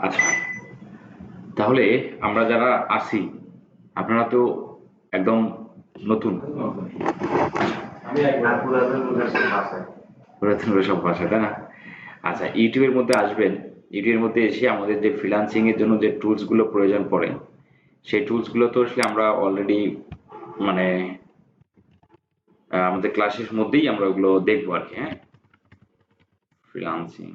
আচ্ছা, তাহলে আমরা যারা আছি, আপনারা তো একদম নতুন। পুরাতন সব ভাষা, তাই না? আচ্ছা, ইউটিউবের মধ্যে আসবেন। ইউটিউবের মধ্যে এসে আমাদের যে ফ্রিল্যান্সিং এর জন্য যে টুলস গুলো প্রয়োজন পড়ে, সেই টুলস গুলো তো আসলে আমরা অলরেডি মানে আমাদের ক্লাসের মধ্যেই আমরা ওগুলো দেখবো আর কি। হ্যাঁ, ফ্রিল্যান্সিং।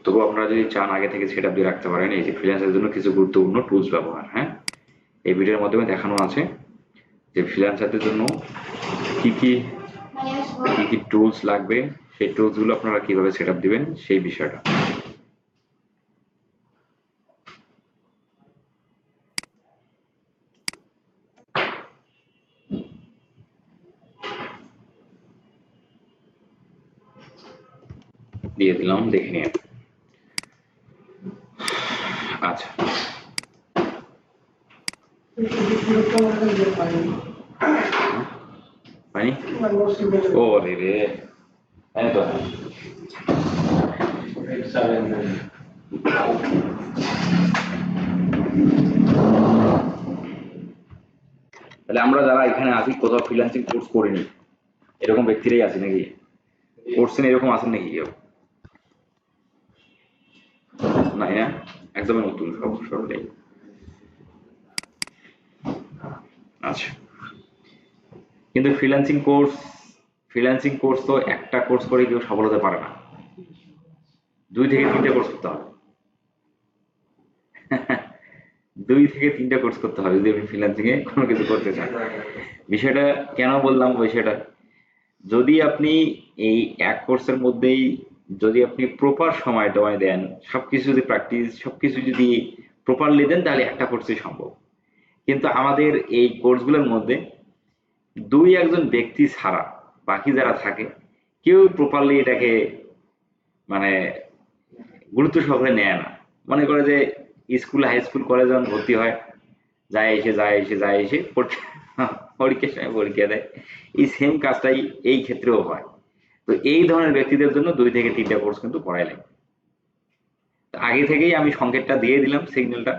তবু আপনারা যদি চান আগে থেকে সেট আপ দিয়ে রাখতে পারেন। এই যে ফ্রিল্যান্সের জন্য কিছু গুরুত্বপূর্ণ টুলস ব্যবহার। হ্যাঁ, এই ভিডিওর মাধ্যমে দেখানো আছে যে ফ্রিল্যান্সারদের জন্য কি কি কি কি টুলস লাগবে, সেই টুলস গুলো আপনারা কিভাবে সেট আপ দিবেন সেই বিষয়টা দিয়ে দিলাম, দেখে নিন। আচ্ছা, পানি ও রে রে, এই তো তাহলে আমরা যারা এখানে আছি কোথাও ফ্রিল্যান্সিং কোর্স করিনি এরকম ব্যক্তিরাই আছে নাকি? করছেন এরকম আছেন নাকি কেউ? নাই না, একদমই নতুন সব সবটাই। আচ্ছা, কিন্তু ফ্রিল্যান্সিং কোর্স তো একটা কোর্স করে কেউ সফল হতে পারে না, 2 থেকে 3টে কোর্স করতে হবে। 2 থেকে 3টে কোর্স করতে হবে যদি আপনি ফ্রিল্যান্সিং এ কোনো কিছু করতে চান। বিষয়টা কেন বললাম বিষয়টা, যদি আপনি এই এক কোর্সের মধ্যেই যদি আপনি প্রপার সময় দেন, সবকিছু যদি প্র্যাকটিস সবকিছু যদি প্রপারলি দেন, তাহলে একটা কোর্সই সম্ভব। কিন্তু আমাদের এই কোর্সগুলোর মধ্যে 2-1জন ব্যক্তি ছাড়া বাকি যারা থাকে কেউ প্রপারলি এটাকে মানে গুরুত্ব সহকারে নেয় না। মনে করে যে স্কুল হাই স্কুল কলেজে যখন ভর্তি হয়, যায় এসে পরীক্ষার সময় পরীক্ষা দেয়, এই সেম কাজটাই এই ক্ষেত্রেও হয়। তো এই ধরনের ব্যক্তিদের জন্য 2 থেকে 3টে কোর্স কিন্তু করাই লাগে। তো আগে থেকেই আমি সংকেতটা দিয়ে দিলাম, সিগন্যালটা,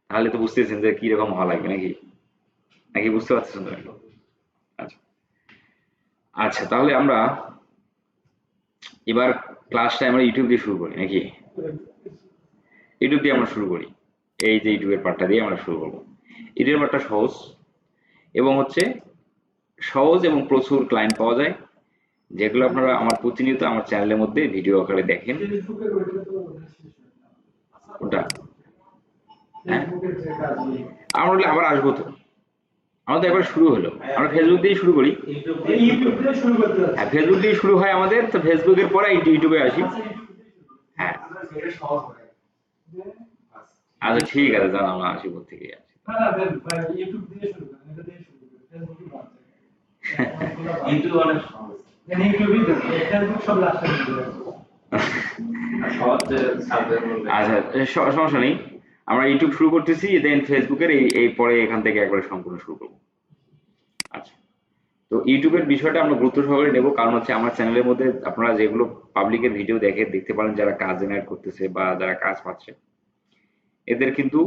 তাহলে তো বুঝতেছেন যে কিরকম হওয়া লাগবে নাকি, নাকি বুঝতে পারতেছেন তো একটু? আচ্ছা, আচ্ছা, তাহলে আমরা এবার ক্লাসটা আমরা ইউটিউব দিয়ে শুরু করি নাকি? ইউটিউব দিয়ে আমরা শুরু করি। এই যে ইউটিউবের পার্টটা দিয়ে আমরা শুরু করবো। ইউটিউবের পার্টটা সহজ এবং সহজ এবং প্রচুর ক্লায়েন্ট পাওয়া যায়, যেগুলো আপনারা আমার প্রতিনিয়ত আমার চ্যানেলের মধ্যে ভিডিও আকারে দেখেন। কোনটা? হ্যাঁ, আমরা আবার আসবো তো, আমাদের একবার শুরু হলো, আমরা ফেসবুক দিয়ে শুরু করি। হ্যাঁ, ফেসবুক দিয়ে শুরু হয় আমাদের, তো ফেসবুকের পরে ইউটিউবে আসি। হ্যাঁ, আচ্ছা ঠিক আছে, জান আমরা আসি থেকে আসি। আচ্ছা, সমস্যা নেই, আমরা ইউটিউব শুরু করতেছি, দেন ফেসবুকের এই এই পরে এখান থেকে একবারে সম্পূর্ণ শুরু করবো। আচ্ছা, তো ইউটিউবের বিষয়টা আমরা গুরুত্ব সহকারে নেব, কারণ হচ্ছে আমার চ্যানেলের মধ্যে আপনারা যেগুলো পাবলিকের ভিডিও দেখতে পারেন, যারা কাজ জেনারেট করতেছে বা যারা কাজ পাচ্ছে, এদের কিন্তু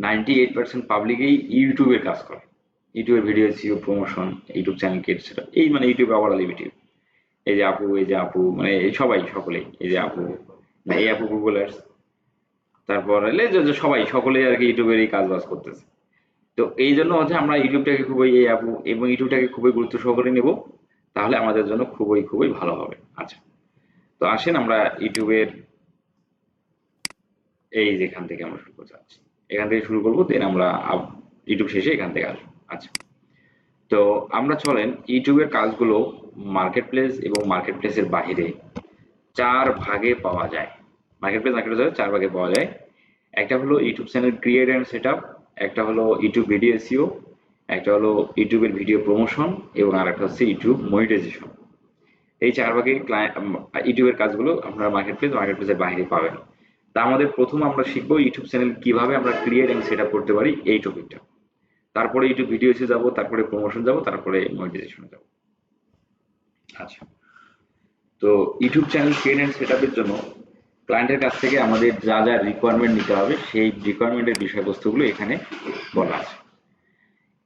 98% পাবলিকই ইউটিউবের কাজ করে। ইউটিউবের video SEO promotion, YouTube channel create, সেটা এই মানে ইউটিউব ওভারঅল ইউটিউব। এই যে আপু মানে এই সবাই সকলেই, এই যে আপু না এই আপু গুগল অ্যাডস, তারপর এলে যে সবাই সকলেই আর কি ইউটিউবেরই কাজ বাজ করতেছে। তো এই জন্য হচ্ছে আমরা ইউটিউবটাকে খুবই এই আপু এবং ইউটিউবটাকে খুবই গুরুত্ব সহকারে নেব, তাহলে আমাদের জন্য খুবই খুবই ভালো হবে। আচ্ছা, তো আসেন আমরা ইউটিউবের এই যেখান থেকে আমরা শুরু করতে যাচ্ছি, এখান থেকে শুরু করবো, দেন আমরা ইউটিউব শেষে এখান থেকে আসবো। আচ্ছা, তো আমরা চলেন ইউটিউবের কাজগুলো মার্কেট প্লেস এবং মার্কেট প্লেসের বাহিরে 4 ভাগে পাওয়া যায়। মার্কেট প্লেস 4 ভাগে পাওয়া যায়। একটা হলো YouTube channel create and set up, একটা হলো ইউটিউব ভিডিও এসইও, একটা হলো ইউটিউবের ভিডিও প্রমোশন, এবং আরেকটা হচ্ছে ইউটিউব মনিটাইজেশন। এই 4 ভাগে ইউটিউবের কাজগুলো আপনারা মার্কেট প্লেসের বাইরে পাবেন। তা আমাদের প্রথম আমরা শিখবো ইউটিউব চ্যানেল কিভাবে আমরা ক্রিয়েট এন্ড সেট আপ করতে পারি, এই টপিকটা। তারপরে ইউটিউব ভিডিওসে যাব, তারপরে প্রমোশন যাব, তারপরে মনিটাইজেশনে যাব। আচ্ছা, তো YouTube channel create and set আপের জন্য ক্লায়েন্টের কাছ থেকে আমাদের যা যা রিকোয়ারমেন্ট নিতে হবে সেই রিকোয়ারমেন্টের বিষয়বস্তুগুলো এখানে বলা আছে।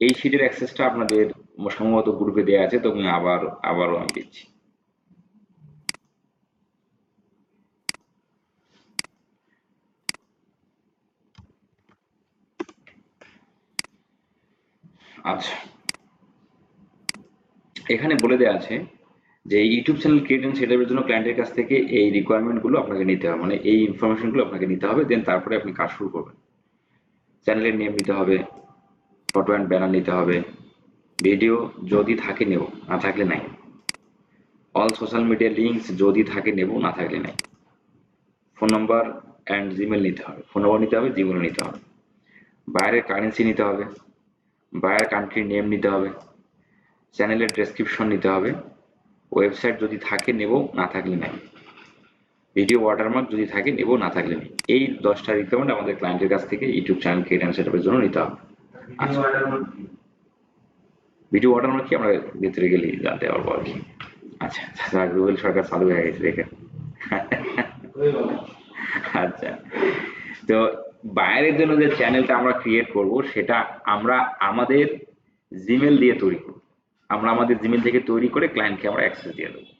এই শিটের অ্যাক্সেসটা আপনাদের সম্ভবত গ্রুপে দেওয়া আছে, তো আমি আবারও আমি দিচ্ছি। আচ্ছা, এখানে বলে দেওয়া আছে যে ইউটিউব চ্যানেল ক্রিয়েট এন্ড সেটআপের জন্য ক্লায়েন্টের কাছ থেকে এই রিকোয়ারমেন্টগুলো আপনাকে নিতে হবে, মানে এই ইনফরমেশনগুলো আপনাকে নিতে হবে, দেন তারপরে আপনি কাজ শুরু করবেন। চ্যানেলের নেম নিতে হবে, ফটো অ্যান্ড ব্যানার নিতে হবে, ভিডিও যদি থাকে নেব, না থাকলে নাই, অল সোশ্যাল মিডিয়া লিঙ্কস যদি থাকে নেব, না থাকলে নাই, ফোন নাম্বার অ্যান্ড জিমেল নিতে হবে, ফোন নাম্বার নিতে হবে, জিমেল নিতে হবে, বাইরের কারেন্সি নিতে হবে, বায়ার কান্ট্রি নেম নিতে হবে, চ্যানেলের ডেসক্রিপশন নিতে হবে, ওয়েবসাইট যদি থাকে নেব, না থাকলে নাই, ভিডিও ওয়াটারমার্ক যদি থাকে নেব, না থাকলে নেই। এই 10টা রিকোয়ারমেন্ট আমাদের ক্লায়েন্টের কাছ থেকে ইউটিউব চ্যানেল ক্রিয়েট অ্যান্ড সেটআপের জন্য নিতে হবে। আচ্ছা, ভিডিও ওয়াটারমার্ক কি আমরা ভিতরে গেলেই জানতে পারবো আর কি। আচ্ছা, গুগল সরকার চালু হয়ে গেছে দেখেন। আচ্ছা, তো বাইরের জন্য যে চ্যানেলটা আমরা ক্রিয়েট করব সেটা আমরা আমাদের জিমেল দিয়ে তৈরি করব। আমরা আমাদের জিমেল থেকে তৈরি করে ক্লায়েন্টকে আমরা অ্যাক্সেস দিয়ে দেবো।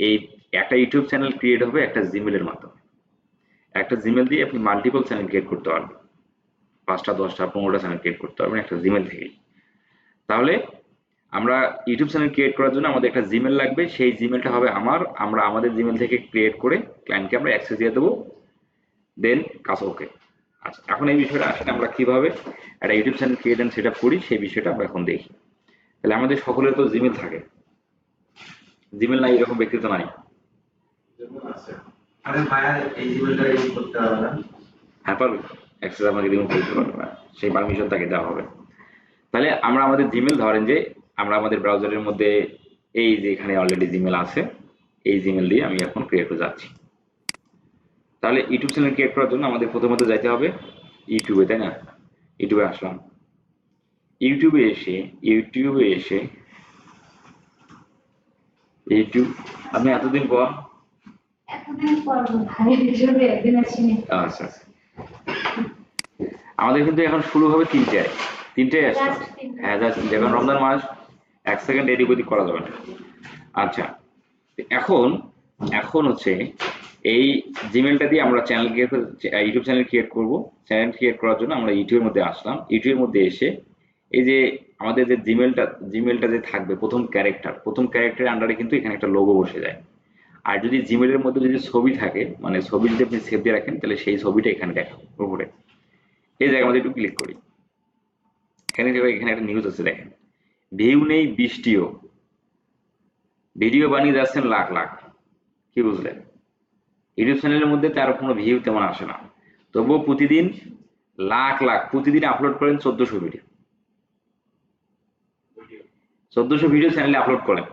এই একটা ইউটিউব চ্যানেল ক্রিয়েট হবে একটা জিমেলের মাধ্যমে। একটা জিমেল দিয়ে আপনি মাল্টিপল চ্যানেল ক্রিয়েট করতে পারবেন, 5টা 10টা 15টা চ্যানেল ক্রিয়েট করতে পারবেন একটা জিমেল থেকেই। তাহলে আমরা ইউটিউব চ্যানেল ক্রিয়েট করার জন্য আমাদের একটা জিমেল লাগবে, সেই জিমেলটা হবে আমরা আমাদের জিমেল থেকে ক্রিয়েট করে ক্লায়েন্টকে আমরা অ্যাক্সেস দিয়ে দেবো, দেন কাজ ওকে। আচ্ছা, এখন এই বিষয়টা আসলে আমরা কিভাবে একটা YouTube channel create and set up করি সেই বিষয়টা আমরা এখন দেখি। তাহলে আমাদের সকলের তো জিমেল থাকে, জিমেল নাই এরকম ব্যক্তি তো নাই। হ্যাঁ পারবে, অ্যাক্সেস আমাকে রিমুভ করতে পারবে না, সেই পারমিশন তাকে দেওয়া হবে। তাহলে আমরা আমাদের জিমেল ধরেন যে আমরা আমাদের ব্রাউজারের মধ্যে এই যে এখানে অলরেডি জিমেল আছে, এই জিমেল দিয়ে আমি এখন ক্রিয়েট করে যাচ্ছি। তাহলে ইউটিউব চ্যানেল ক্রিয়েট করার জন্য আমাদের প্রথমত যাইতে হবে ইউটিউবে, তাই না? ইউটিউবে আসলাম, ইউটিউবে এসে ইউটিউব আমি এতদিন পর আচ্ছা আচ্ছা, আমাদের কিন্তু এখন শুরু হবে 3টায় আসছে। হ্যাঁ দেখুন রমজান মাস, 1 সেকেন্ড এদিক ওদিক করা যাবে না। আচ্ছা, এখন এখন হচ্ছে এই জিমেলটা দিয়ে আমরা channel create YouTube channel create করব। চ্যানেল ক্রিয়েট করার জন্য আমরা ইউটিউবের মধ্যে আসলাম, ইউটিউবের মধ্যে এসে এই যে আমাদের যে জিমেলটা যে থাকবে প্রথম ক্যারেক্টারের আন্ডারে কিন্তু এখানে একটা লোগো বসে যায়। আর যদি জিমেলের মধ্যে যদি ছবি থাকে, মানে ছবি যদি আপনি সেভ দিয়ে রাখেন, তাহলে সেই ছবিটা এখানে দেখা উপরে এই জায়গায় আমাদের একটু ক্লিক করি। এখানে একটা নিউজ আছে দেখেন, ভিউ নেই বৃষ্টিও, ভিডিও বানিয়ে যাচ্ছেন লাখ লাখ। কি বুঝলেন? ইউটিউব চ্যানেলের মধ্যে তার কোনো ভিউ তেমন আসে না, তবুও প্রতিদিন লাখ লাখ প্রতিদিন আপলোড করেন 1400 ভিডিও, 1400 ভিডিও চ্যানেলে আপলোড করেন,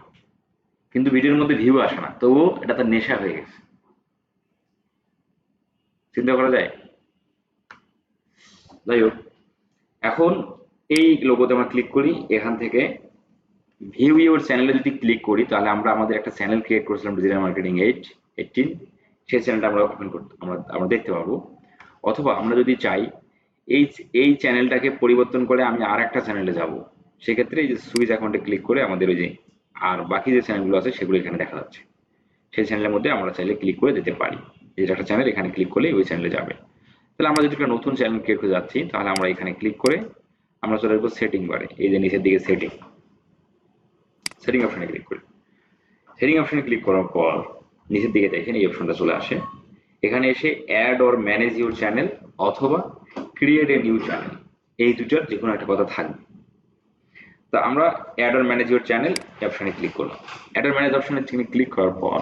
কিন্তু ভিডিওর মধ্যে ভিউ আসে না, তবুও এটা তার নেশা হয়ে গেছে। চিন্তা করা যায়? যাই হোক, এখন এই লোগোতে আমরা ক্লিক করি, এখান থেকে ভিউ ইউর চ্যানেলে যদি ক্লিক করি তাহলে আমরা আমাদের একটা চ্যানেল ক্রিয়েট করেছিলাম ডিজিটাল মার্কেটিং 18, সেই চ্যানেলটা আমরা ওপেন করতে আমরা দেখতে পাবো। অথবা আমরা যদি চাই এই চ্যানেলটাকে পরিবর্তন করে আমি আর একটা চ্যানেলে যাব, সেক্ষেত্রে এই যে সুইচ অ্যাকাউন্টে ক্লিক করে আমাদের ওই যে আর বাকি যে চ্যানেলগুলো আছে সেগুলো এখানে দেখা যাচ্ছে, সেই চ্যানেলের মধ্যে আমরা চাইলে ক্লিক করে দিতে পারি। এই যে একটা চ্যানেল, এখানে ক্লিক করলে ওই চ্যানেলে যাবে। তাহলে আমরা যদি একটা নতুন চ্যানেল ক্রিয়েট করে যাচ্ছি, তাহলে আমরা এখানে ক্লিক করে আমরা চলে আসবো সেটিং বারে, এই যে নিচের দিকে সেটিং অপশনে ক্লিক করি। সেটিং অপশনে ক্লিক করার পর নিচের দিকে দেখেন এই অপশনটা চলে আসে। এখানে এসে add or manage your channel অথবা ক্রিয়েট এ নিউ চ্যানেল, এই দুটোর যে কোনো একটা কথা থাকবে। তো আমরা add or manage your channel অপশনে ক্লিক করলাম। অ্যাড অর ম্যানেজ অপশনে ক্লিক করার পর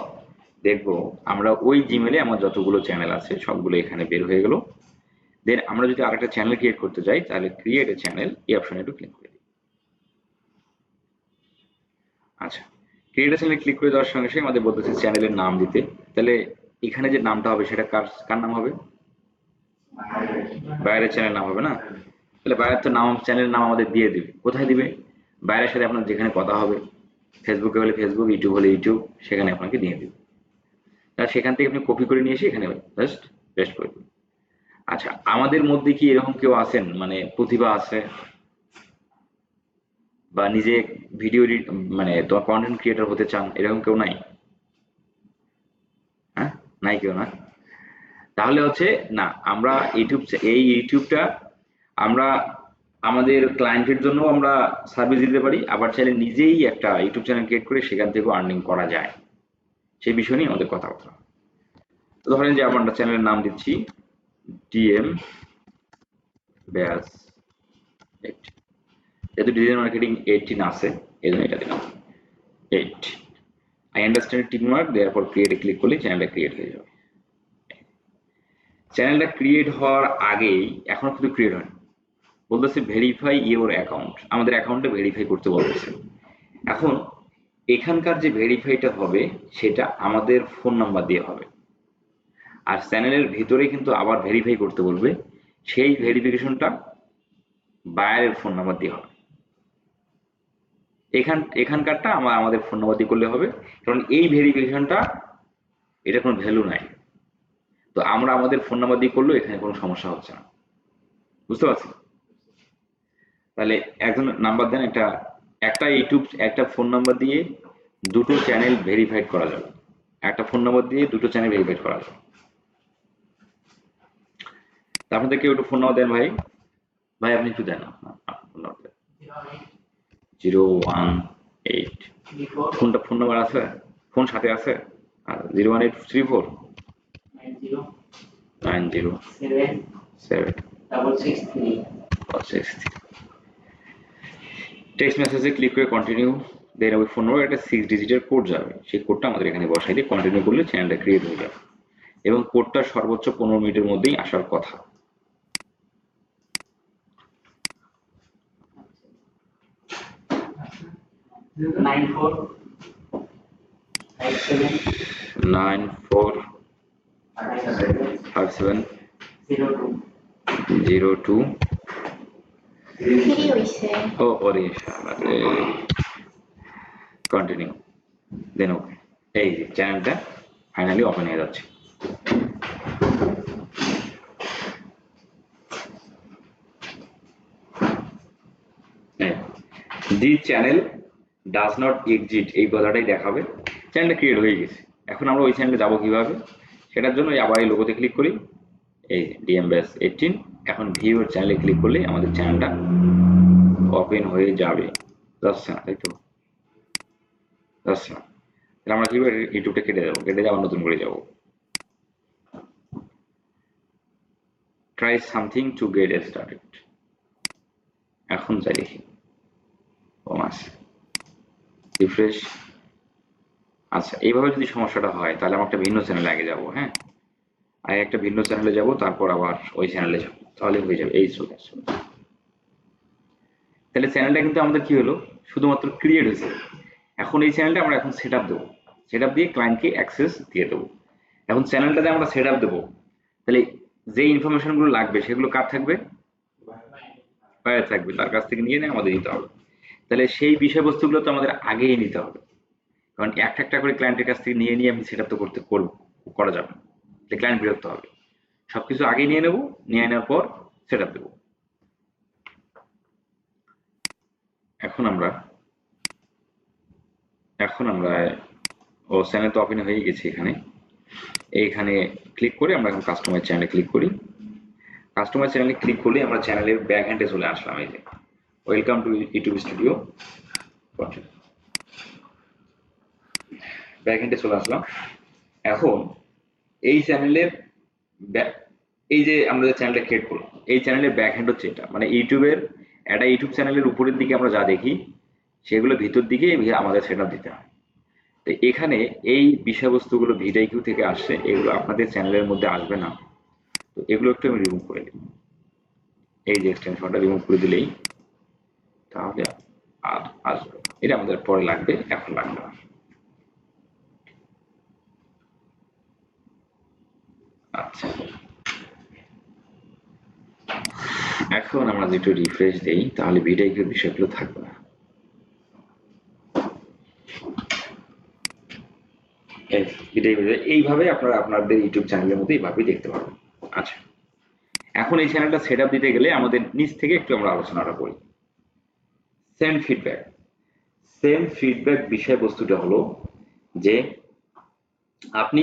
দেখবো আমরা ওই জিমেলে আমার যতগুলো চ্যানেল আছে সবগুলো এখানে বের হয়ে গেল। দেন আমরা যদি আরেকটা চ্যানেল ক্রিয়েট করতে যাই তাহলে ক্রিয়েট এ চ্যানেল এই অপশনে একটু ক্লিক করে দিই। আচ্ছা, ক্রিয়েট এ চ্যানেল ক্লিক করে দেওয়ার সঙ্গে সঙ্গে আমাদের বলতেছে চ্যানেলের নাম দিতে। তাহলে এখানে যে নামটা হবে সেটা কার নাম হবে? বাইরের চ্যানেল নাম হবে না? তাহলে বাইরের তো নাম, চ্যানেলের নাম আমাদের দিয়ে দিবে। কোথায় দিবে? বাইরের সাথে আপনার যেখানে কথা হবে, ফেসবুকে হলে ফেসবুক, ইউটিউব হলে ইউটিউব, সেখানে আপনাকে দিয়ে দিবে। তাহলে সেখান থেকে আপনি কপি করে নিয়ে এসে এখানে জাস্ট পেস্ট করে দিন। আচ্ছা, আমাদের মধ্যে কি এরকম কেউ আছেন মানে প্রতিভা আছে বা নিজে ভিডিও মানে তোমার কন্টেন্ট ক্রিয়েটর হতে চান, এরকম কেউ নাই? হ্যাঁ, নাই কেউ না? তাহলে হচ্ছে না, আমরা ইউটিউব, এই ইউটিউবটা আমরা আমাদের ক্লায়েন্টের জন্য আমরা সার্ভিস দিতে পারি, আবার চাইলে নিজেই একটা ইউটিউব চ্যানেল ক্রিয়েট করে সেখান থেকেও আর্নিং করা যায়। সেই বিষয় নিয়ে আমাদের কথাবার্তা। তো ধরেন যে আমরা চ্যানেলের নাম দিচ্ছি ডিএম ব্যাস 8, যেহেতু ডিজিটাল মার্কেটিং 18 আছে এই জন্য এটা দিলাম 8। আই আন্ডারস্ট্যান্ড টিক মার্ক, দেয়ারপর ক্রিয়েটে ক্লিক করলে চ্যানেলটা ক্রিয়েট হয়ে যাবে। চ্যানেলটা ক্রিয়েট হওয়ার আগেই, এখনো কিন্তু ক্রিয়েট হয়নি, বলতেছে ভেরিফাই ইওর অ্যাকাউন্ট, আমাদের অ্যাকাউন্টটা ভেরিফাই করতে বলতেছে। এখন এখানকার যে ভেরিফাইটা হবে সেটা আমাদের ফোন নাম্বার দিয়ে হবে, আর চ্যানেলের ভিতরে কিন্তু আবার ভেরিফাই করতে বলবে, সেই ভেরিফিকেশনটা বায়ারের ফোন নাম্বার দিয়ে হবে। এখানকারটা আমাদের ফোন নাম্বার দিয়ে করলে হবে, কারণ এই ভেরিফিকেশনটা এটা কোনো ভ্যালু নাই। তো আমরা আমাদের ফোন নাম্বার দিয়ে করলেও এখানে কোনো সমস্যা হচ্ছে না, বুঝতে পারছি? তাহলে একজন নাম্বার দেন, একটা একটা ইউটিউব, একটা ফোন নাম্বার দিয়ে দুটো চ্যানেল ভেরিফাইড করা যাবে, একটা ফোন নাম্বার দিয়ে দুটো চ্যানেল ভেরিফাইড করা যাবে। তা আপনাদের কেউ একটু ফোন নাম্বার দেন ভাই, ভাই আপনি একটু দেন ফোন নাম্বার দেন। 018, ফোন নাম্বার আছে? ফোন সাথে আছে? আর 01834 907 663। টেক্সট মেসেজে ক্লিক করে কন্টিনিউ, দেন ওই ফোন নাম্বার একটা 6 ডিজিটের কোড যাবে, সেই কোডটা আমাদের এখানে বসাই দিয়ে কন্টিনিউ করলে চ্যানেলটা ক্রিয়েট হয়ে যাবে, এবং কোডটা সর্বোচ্চ 15 মিনিটের মধ্যেই আসার কথা। 945702 ও ওরে কন্টিনিউ, দেন ওকে। এই যে চ্যানেলটা ফাইনালি ওপেন হয়ে যাচ্ছে। দি চ্যানেল ডাজ নট এক্সিট এই কথাটাই দেখাবে, চ্যানেলটা ক্রিয়েট হয়ে গেছে। এখন আমরা ওই চ্যানেলে যাবো কিভাবে? সেটার জন্য আবার এই লোগোতে ক্লিক করি, এই ডিএম ব্যাস 18। এখন ভিউর চ্যানেলে ক্লিক করলে আমাদের চ্যানেলটা ওপেন হয়ে যাবে। যাচ্ছে না, তাই তো? যাচ্ছে না। তাহলে আমরা কিভাবে ইউটিউবটা কেটে যাবো, কেটে যাওয়ার নতুন করে যাবো। Try something to get started. এখন যাই দেখি, ও আছে রিফ্রেশ। আচ্ছা, এইভাবে যদি সমস্যাটা হয় তাহলে আমরা একটা ভিন্ন চ্যানেলে আগে যাবো। হ্যাঁ, আর একটা ভিন্ন চ্যানেলে যাব, তারপর আবার ওই চ্যানেলে যাবো, তাহলে হয়ে যাবে। এই চলে আসবে। তাহলে চ্যানেলটা কিন্তু আমাদের কি হলো, শুধুমাত্র ক্রিয়েট হয়েছে। এখন এই চ্যানেলটা আমরা এখন সেট আপ দেবো, সেট আপ দিয়ে ক্লায়েন্টকে অ্যাক্সেস দিয়ে দেবো। এখন চ্যানেলটাতে আমরা সেট আপ দেবো, তাহলে যে ইনফরমেশনগুলো লাগবে সেগুলো কার থাকবে? বাইরে থাকবে, তার কাছ থেকে নিয়ে আমাদের দিতে হবে। তাহলে সেই বিষয়বস্তুগুলো তো আমাদের আগেই নিতে হবে, কারণ একটা একটা করে ক্লায়েন্টের কাছ থেকে নিয়ে নিয়ে আমি সেট আপ তো করা যাবে না, ক্লায়েন্ট বিরক্ত হবে। সবকিছু আগে নিয়ে নেবো, নিয়ে নেওয়ার পর সেট আপ দেবো। এখন আমরা ও চ্যানেল তো ওপেন হয়ে গেছে। এইখানে ক্লিক করে আমরা এখন কাস্টমার চ্যানেলে ক্লিক করি। কাস্টমার চ্যানেলে ক্লিক করলে আমরা চ্যানেলের ব্যাক হ্যান্ডে চলে আসলাম। এই যে welcome to YouTube studio, back হ্যান্ডে চলে আসলাম। এখন এই চ্যানেলের এই যে আমরা যে চ্যানেলটা ক্রিয়েট করলাম, এই চ্যানেলের ব্যাক হ্যান্ড হচ্ছে এটা, মানে ইউটিউবের একটা ইউটিউব চ্যানেলের উপরের দিকে আমরা যা দেখি সেগুলো ভিতর দিকে আমাদের সেট আপ দিতে হয়। তো এখানে এই বিষয়বস্তুগুলো ভিডিও থেকে আসছে, এগুলো আপনাদের চ্যানেলের মধ্যে আসবে না। তো এগুলো একটু আমি রিমুভ করে দিই, এই যে এক্সটেনশনটা রিমুভ করে দিলেই তাহলে আর আসবে। এটা আমাদের পরে লাগবে, এখন লাগবে না। আচ্ছা, এখন আমরা যদি একটু রিফ্রেশ দেই তাহলে ভিডিও বিষয়গুলো থাকবে না। এইভাবে আপনারা আপনাদের ইউটিউব চ্যানেলের মধ্যে এইভাবেই দেখতে পারবেন। আচ্ছা, এখন এই চ্যানেলটা সেট আপ দিতে গেলে আমাদের নিচ থেকে একটু আমরা আলোচনাটা করি। Send feedback. সেন্ড ফিডব্যাক বিষয়বস্তুটা হলো যে আপনি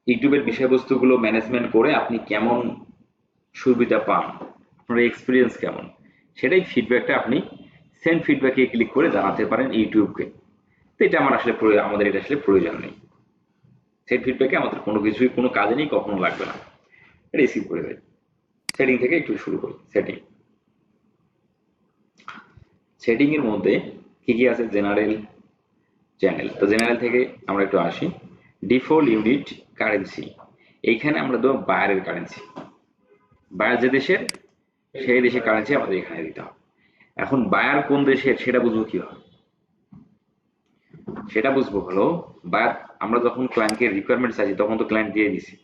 ইউটিউবের বিষয়বস্তুগুলো ম্যানেজমেন্ট করে আপনি কেমন সুবিধা পান, আপনার এক্সপিরিয়েন্স কেমন, সেটাই ফিডব্যাকটা আপনি সেন্ড ফিডব্যাকে ক্লিক করে জানাতে পারেন ইউটিউবকে। তো এটা আমাদের এটা আসলে প্রয়োজন নেই। সেন্ড ফিডব্যাকে আমাদের কোনো কিছুই কোনো কাজে নেই, কখনো লাগবে না, এটা স্কিপ করে দেয়। সেটিং থেকে একটু শুরু করি। সেটিং এর মধ্যে কি কি আছে? General, channel. তো জেনারেল থেকে আমরা একটু আসি। ডিফল্ট ইউনিট কারেন্সি, এইখানে আমরা দেবো বাইরের কারেন্সি। বায়ার যে দেশের, সেই দেশের কারেন্সি আমাদের এখানে দিতে হবে। এখন বায়ার কোন দেশের সেটা বুঝবো কিভাবে? সেটা বুঝবো হলো বায়ার, আমরা যখন ক্লায়েন্টকে রিকোয়ারমেন্ট চাইছি তখন তো ক্লায়েন্ট দিয়ে দিছি।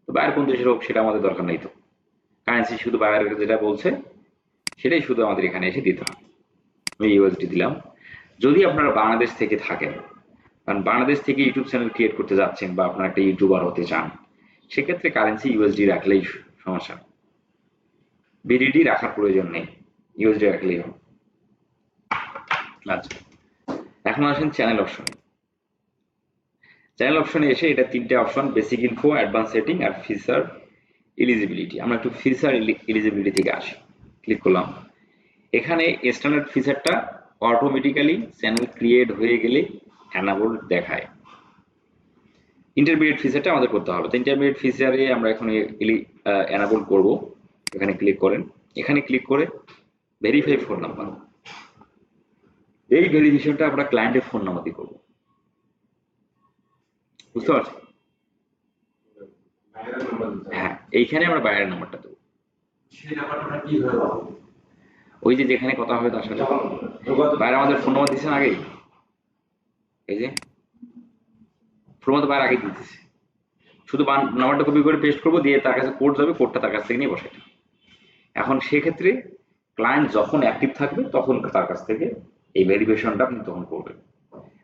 তো বায়ার কোন দেশের হোক সেটা আমাদের দরকার নাই। তো কারেন্সি শুধু বায়ার যেটা বলছে সেটাই শুধু আমাদের এখানে এসে দিতে হবে। আমি ইউএসডি দিলাম। যদি আপনারা বাংলাদেশ থেকে থাকেন, কারণ বাংলাদেশ থেকে ইউটিউব চ্যানেল ক্রিয়েট করতে যাচ্ছেন বা আপনারা একটা ইউটিউবার হতে চান, সেক্ষেত্রে কারেন্সি ইউএসডি রাখলেই সমস্যা। বিডিডি রাখার প্রয়োজন নেই, ইউএসডি রাখলেই হবে। আচ্ছা, এখন আসেন চ্যানেল অপশনে। চ্যানেল অপশনে এসে এটা তিনটে option, basic info, advance setting আর ফিচার এলিজিবিলিটি। আমরা একটু ফিচার এলিজিবিলিটি থেকে আসি। ক্লিক করলাম। এখানে স্ট্যান্ডার্ড ফিচারটা অটোমেটিক্যালি চ্যানেল ক্রিয়েট হয়ে গেলে অ্যানাবল দেখায়। ইন্টারমিডিয়েট ফিচারটা আমাদের করতে হবে। তো ইন্টারমিডিয়েট ফিচারে আমরা এখন অ্যানাবল করব। এখানে ক্লিক করেন। এখানে ক্লিক করে ভেরিফাই ফোন নাম্বার, এই ভেরিফিকেশনটা আমরা ক্লায়েন্টের ফোন নাম্বার দিয়ে করবো। বুঝতে পারছি? হ্যাঁ, এইখানে আমরা বাইরের নাম্বারটা দেবো। ওই যে যেখানে কথা হবে তার সাথে। বাইরে আমাদের ফোন নাম্বার দিচ্ছেন আগেই, এই যে ফোন নাম্বার বাইরে আগে দিতেছে। শুধু নাম্বারটা কপি করে পেস্ট করবো, দিয়ে তার কাছে কোড যাবে, কোডটা তার কাছ থেকে নিয়ে বসাই। এখন সেক্ষেত্রে ক্লায়েন্ট যখন অ্যাক্টিভ থাকবে তখন তার কাছ থেকে এই ভেরিফিকেশনটা আপনি তখন করবেন।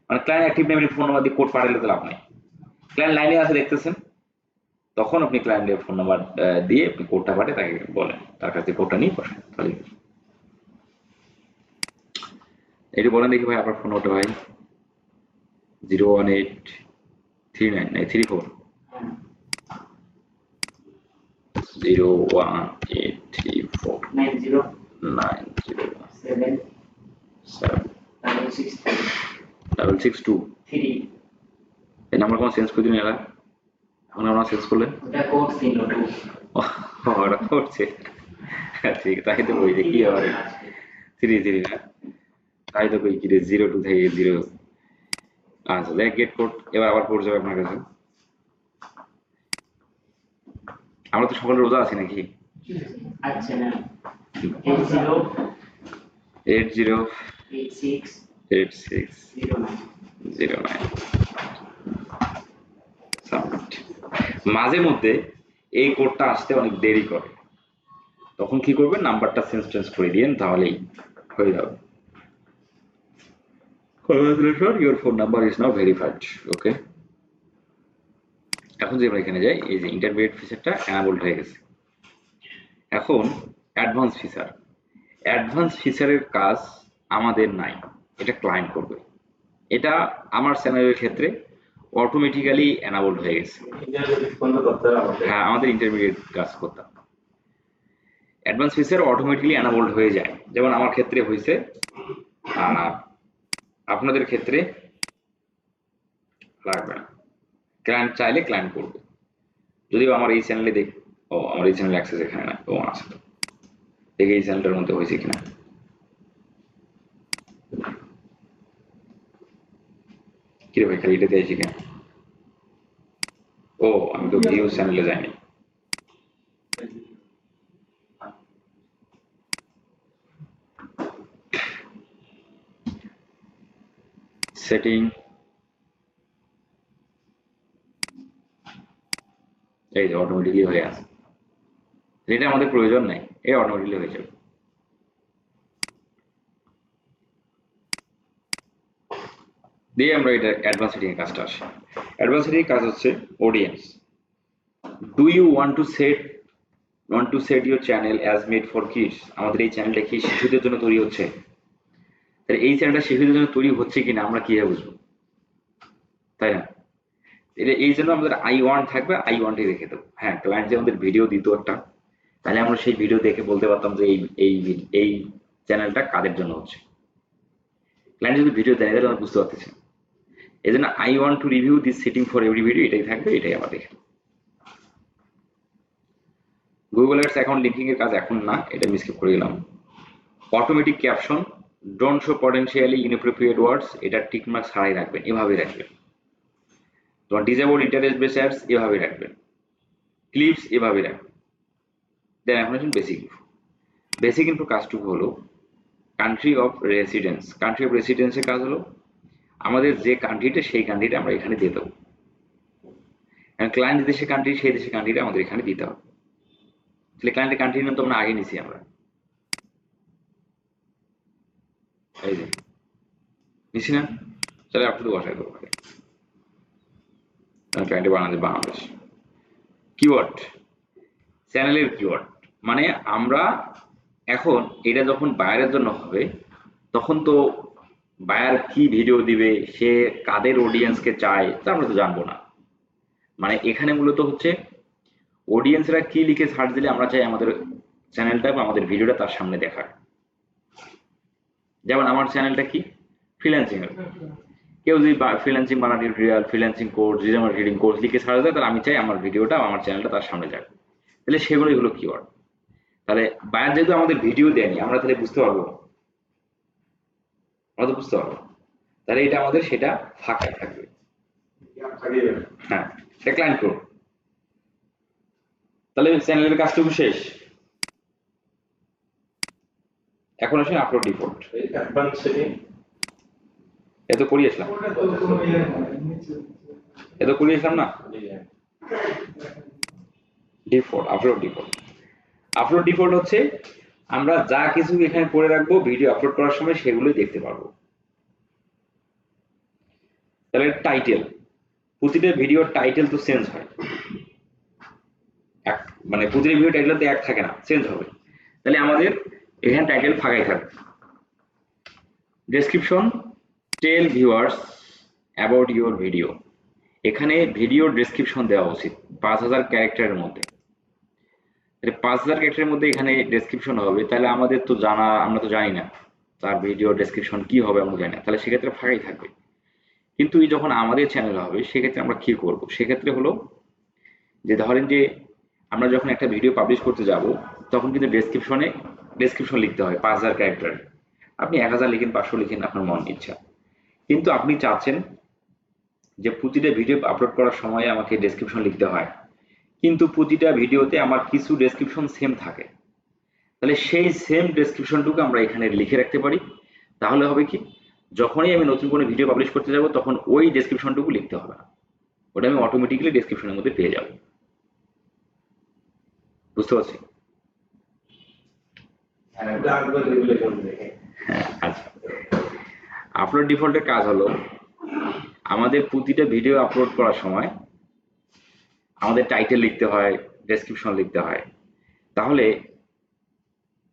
মানে ক্লায়েন্ট অ্যাক্টিভ নেই, ফোন নাম্বার দিয়ে কোড পাঠালে তো লাভ নেই। ক্লায়েন্ট লাইনে আছে দেখতেছেন, তখন আপনি ক্লায়েন্টের ফোন নাম্বার দিয়ে আপনি কোডটা পাঠিয়ে তাকে বলেন, তার কাছে কোডটা নিয়ে বসেন। তাহলে এটি বলেন দেখি ভাই, আপনার ফোন নাম্বারটা ভাই 0183934 01834907662 এই নাম্বার কোনো চেঞ্জ করে দিন। এরা এখন আমরা চেঞ্জ করলেন ওরা করছে। ঠিক, তাই তো বই যে কি হবে 33 না, তাই তো কই কি রে 02 থেকে 0। আচ্ছা দেখ গেট কোড, এবার আবার কোড যাবে আপনার কাছে। আমরা তো সকলে রোজা আছি নাকি? আচ্ছা না, 808609 সাবমিট। মাঝে মধ্যে এই কোডটা আসতে অনেক দেরি করে, তখন কি করবেন, নাম্বারটা চেঞ্জ করে দিয়েন, তাহলেই হয়ে যাবে। Congratulations, your phone number is now verified. ওকে, এখন যে আমরা এখানে যাই, এই যে ইন্টারমিডিয়েট ফিচারটা এনাবলড হয়ে গেছে। এখন অ্যাডভান্স ফিচার। অ্যাডভান্স ফিচারের কাজ আমাদের নাই, এটা ক্লায়েন্ট করবে। এটা আমার চ্যানেলের ক্ষেত্রে অটোমেটিক্যালি এনাবলড হয়ে গেছে। হ্যাঁ, আমাদের ইন্টারমিডিয়েট কাজ করতাম। অ্যাডভান্স ফিচার অটোমেটিক্যালি এনাবলড হয়ে যায়, যেমন আমার ক্ষেত্রে হয়েছে, আপনাদের ক্ষেত্রে লাগবে না। ক্লায়েন্ট চাইলে ক্লায়েন্ট করবে। যদিও আমার এই চ্যানেলে আমার এই চ্যানেলে অ্যাক্সেস এখানে না, ও আছে তো, দেখে এই চ্যানেলটার মধ্যে হয়েছে কিনা। কিরে ভাই, খালি এটাতে আইছি কেন? ও, আমি তো ভিউ চ্যানেলে যাইনি। সেটিং, এই যে অটোমেটিকলি হয়ে আছে। যেটা আমাদের প্রয়োজন নাই, এটা অটোমেটিকলি হয়ে যাবে। দিয়ে আমরা এটা অ্যাডভান্স সেটিং এর কাজটা আসি। অ্যাডভান্স সেটিং এর কাজ হচ্ছে audience. Do you want to set your channel as made for kids? আমাদের এই চ্যানেলটা কি শিশুদের জন্য তৈরি হচ্ছে? তাহলে এই চ্যানেলটা শিশুদের জন্য তৈরি হচ্ছে কিনা আমরা কিভাবে বুঝবো, তাই না? এটা এই জন্য আমাদের আই ওয়ান্ট থাকবে, আই ওয়ান্টই রেখে দেবো। হ্যাঁ, ক্লায়েন্ট যে আমাদের ভিডিও দিত একটা, তাহলে আমরা সেই ভিডিও দেখে বলতে পারতাম যে এই চ্যানেলটা কাদের জন্য হচ্ছে। ক্লায়েন্ট যদি ভিডিও দেয় তাহলে আমরা বুঝতে পারতেছি। এই জন্য I want to review this setting for every video, এটাই থাকবে, এটাই আমরা দেখে। গুগল অ্যাডস অ্যাকাউন্ট লিঙ্কিং এর কাজ এখন না, এটা মিসকিপ করে গেলাম। Automatic caption, don't show potentially inappropriate words, এটা টিকমার্ক ছাড়াই রাখবেন, এভাবেই রাখবেন। তোমার ডিসেবল ইন্টারেস্ট বেস অ্যাডস এভাবে রাখবেন, ক্লিপস এভাবে রাখবেন। দেন এখন আসুন বেসিক ইনফো। বেসিক ইনফো কাজটুকু হলো country of residence. Country of রেসিডেন্সের কাজ হলো আমাদের যে কান্ট্রিটা, সেই কান্ট্রিটা আমরা এখানে দিয়ে দেবো। ক্লায়েন্ট দেশের কান্ট্রি, সেই দেশের কান্ট্রিটা আমাদের এখানে দিতে হবে। তাহলে ক্লায়েন্টের কান্ট্রি নাম তো আমরা আগে নিছি আমরা, এই যে নিছি না? তাহলে আপনি তো বসাই দেবো ক্লায়েন্টে বাংলাদেশ, বাংলাদেশ। কিওয়ার্ড, চ্যানেলের কিওয়ার্ড মানে আমরা এখন এটা যখন বায়ারের জন্য হবে, তখন তো বায়ার কি ভিডিও দিবে, সে কাদের অডিয়েন্সকে চায় তা আমরা তো জানবো না। মানে এখানে মূলত হচ্ছে অডিয়েন্সরা কি লিখে সার্চ দিলে আমরা চাই আমাদের চ্যানেলটা বা আমাদের ভিডিওটা তার সামনে দেখার। যেমন আমার চ্যানেলটা কি, ফ্রিল্যান্সিং এর। কেউ যদি ফ্রিল্যান্সিং বানানো tutorial, freelancing course, digital marketing course লিখে সার্চ দেয়, তাহলে আমি চাই আমার ভিডিওটা, আমার চ্যানেলটা তার সামনে যাক। তাহলে সেগুলোই হলো কিওয়ার্ড। তাহলে বায়ার যেহেতু আমাদের ভিডিও দেয়নি, আমরা তাহলে বুঝতে পারবো, আমরা তো বুঝতে পারবো। তাহলে এটা আমাদের সেটা ফাঁকাই থাকবে। হ্যাঁ, এটা ক্লায়েন্ট কোড। তাহলে চ্যানেলের কাজটুকু শেষ। এখন আসেন আপলোড ডিফল্ট। এত করিয়ে আসলাম, এত করিয়ে আসলাম না। Default, upload default. Upload default হচ্ছে আমরা যা কিছু এখানে করে রাখবো ভিডিও আপলোড করার সময় সেগুলোই দেখতে পারবো। তাহলে টাইটেল, প্রতিটা ভিডিওর টাইটেল তো চেঞ্জ হয়, এক মানে প্রতিটা ভিডিও টাইটেল তো এক থাকে না, চেঞ্জ হবে। তাহলে আমাদের এখানে টাইটেল ফাঁকাই থাকবে। Description, tell viewers about your video. এখানে ভিডিওর ডেসক্রিপশন দেওয়া উচিত 5000 ক্যারেক্টারের মধ্যে। 5000 ক্যারেক্টারের মধ্যে এখানে ডেসক্রিপশন হবে, তাহলে আমাদের তো জানা, আমরা তো জানি না তার ভিডিও ডেসক্রিপশন কি হবে, আমরা জানি না, তাহলে সেক্ষেত্রে ফাঁকাই থাকবে। কিন্তু এই যখন আমাদের চ্যানেল হবে সেক্ষেত্রে আমরা কি করব, সেক্ষেত্রে হলো যে ধরেন যে আমরা যখন একটা ভিডিও পাবলিশ করতে যাব, তখন কিন্তু ডেসক্রিপশন লিখতে হয় 5000 ক্যারেক্টার। আপনি 1000 লিখেন, 500 লিখেন, আপনার মন ইচ্ছা। কিন্তু আপনি চাচ্ছেন যে প্রতিটা ভিডিও আপলোড করার সময় আমাকে ডেসক্রিপশন লিখতে হয়, কিন্তু প্রতিটা ভিডিওতে আমার কিছু ডেসক্রিপশন সেম থাকে। তাহলে সেই সেম ডেসক্রিপশনটুকু আমরা এখানে লিখে রাখতে পারি। তাহলে হবে কি, যখনই আমি নতুন কোনো ভিডিও পাবলিশ করতে যাব তখন ওই ডেসক্রিপশনটুকু লিখতে হবে না, ওটা আমি অটোমেটিক্যালি ডেসক্রিপশনের মধ্যে পেয়ে যাব। বুঝতে পারছি? হ্যাঁ, আচ্ছা। আপলোড ডিফল্টের কাজ হলো আমাদের প্রতিটা ভিডিও আপলোড করার সময় আমাদের টাইটেল লিখতে হয়, ডেসক্রিপশন লিখতে হয়। তাহলে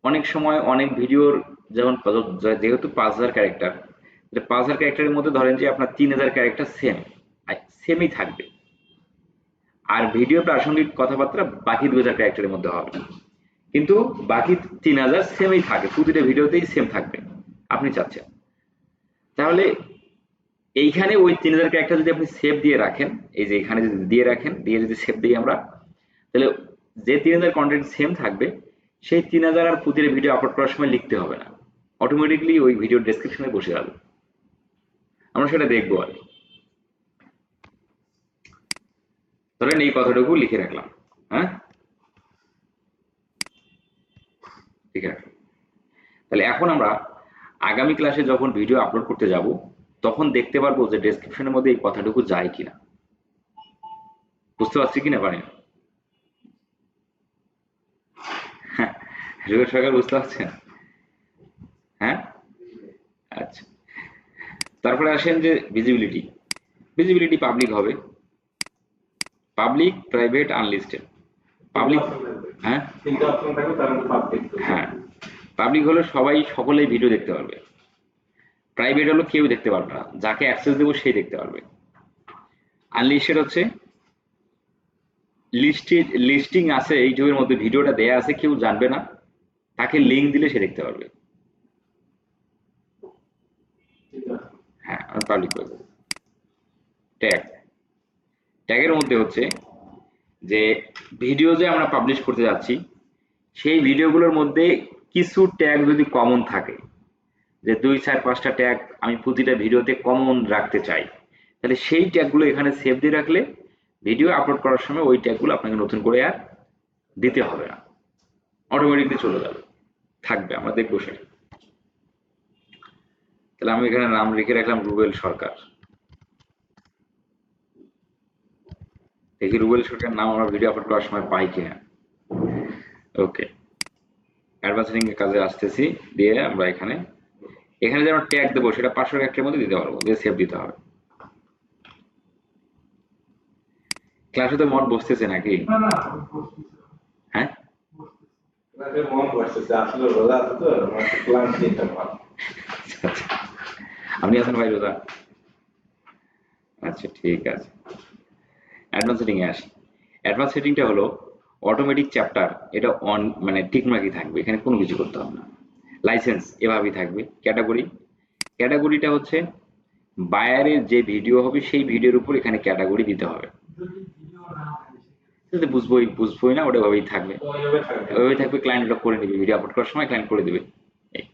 অনেক সময় অনেক ভিডিওর যেমন যেহেতু 5000 ক্যারেক্টার, 5000 ক্যারেক্টারের মধ্যে ধরেন যে আপনার 3000 ক্যারেক্টার সেমই থাকবে, আর ভিডিও প্রাসঙ্গিক কথাবার্তা বাকি 2000 ক্যারেক্টারের মধ্যে হবে, কিন্তু বাকি 3000 সেমই থাকে, প্রতিটা ভিডিওতেই সেম থাকবে আপনি চাচ্ছেন। তাহলে এইখানে ওই 3000 ক্যারেক্টার যদি আপনি সেভ দিয়ে রাখেন, এই যে এখানে যদি দিয়ে রাখেন, দিয়ে যদি সেভ দিই আমরা, তাহলে যে 3000 কন্টেন্ট সেম থাকবে, সেই 3000 আর প্রতিটা ভিডিও আপলোড করার সময় লিখতে হবে না, অটোমেটিকলি ওই ভিডিও ডেসক্রিপশনে বসে যাবে। আমরা সেটা দেখবো আর কি। ধরেন এই কথাটুকু লিখে রাখলাম, হ্যাঁ, লিখে রাখলাম। তাহলে এখন আমরা আগামী ক্লাসে যখন ভিডিও আপলোড করতে যাব, তখন দেখতে পারবো যে ডেসক্রিপশনের মধ্যে এই কথাটুকু যায় কিনা। বুঝতে পারছি কিনা পারেন? রুবেল সরকার বুঝতে পারছেন? হ্যাঁ, আচ্ছা। তারপরে আসেন যে ভিজিবিলিটি। ভিজিবিলিটি পাবলিক হবে, পাবলিক, প্রাইভেট, আনলিস্টেড। পাবলিক, হ্যাঁ তিনটা অপশন থাকবে তার মধ্যে পাবলিক। হ্যাঁ, পাবলিক হলো সবাই সকলেই ভিডিও দেখতে পারবে। প্রাইভেট হলো কেউ দেখতে পারবে না, যাকে অ্যাক্সেস দেবো সেই দেখতে পারবে। আনলিস্টেড হচ্ছে লিস্টিং আছে ইউটিউবের মধ্যে, ভিডিওটা দেয়া আছে, কেউ জানবে না, তাকে লিঙ্ক দিলে সে দেখতে পারবে। হ্যাঁ, আমি পাবলিক করে দেবো। ট্যাগ, ট্যাগের মধ্যে হচ্ছে যে ভিডিও যে আমরা পাবলিশ করতে যাচ্ছি সেই ভিডিওগুলোর মধ্যে কিছু ট্যাগ যদি কমন থাকে, যে 2 4 5টা ট্যাগ আমি প্রতিটা ভিডিওতে কমন রাখতে চাই, তাহলে সেই ট্যাগগুলো এখানে সেভ দিয়ে রাখলে ভিডিও আপলোড করার সময় ওই ট্যাগগুলো আপনাকে নতুন করে আর দিতে হবে না, অটোমেটিকলি চলে যাবে, থাকবে, আমরা দেখবো সেটা। তাহলে আমি এখানে নাম লিখে রাখলাম রুবেল সরকার। দেখি রুবেল সরকার নাম আমরা ভিডিও আপলোড করার সময় পাই কিনা। ওকে, অ্যাডভান্স সেটিং এর কাজে আসতেছি, দিয়ে আমরা এখানে এখানে যে আমরা ট্যাগ দেবো সেটা 500 ক্যারেক্টারের মধ্যে দিতে পারবো, দিয়ে সেভ দিতে হবে। ক্লাসে তো মন বসতেছে নাকি? হ্যাঁ, মন বসতেছে আসলে রোজা আছে তো আমার ক্লাস দিতে ভালো। আচ্ছা আচ্ছা। আপনি আছেন ভাই রোজা? আচ্ছা ঠিক আছে। অ্যাডভান্স সেটিং এ আসি। অ্যাডভান্স সেটিংটা হলো অটোমেটিক চ্যাপ্টার, এটা অন মানে টিকমার্কই থাকবে, এখানে কোনো কিছু করতে হবে না। লাইসেন্স এভাবেই থাকবে। ক্যাটাগরি, ক্যাটাগরিটা হচ্ছে বায়ারের যে ভিডিও হবে সেই ভিডিওর উপর এখানে ক্যাটাগরি দিতে হবে। সেটা বুঝবোই না, ওটা ওভাবেই থাকবে, ওইভাবে থাকবে। ওইভাবেই থাকবে। ক্লায়েন্ট ওটা করে নেবে, ভিডিও আপলোড করার সময় ক্লায়েন্ট করে দেবে। এই।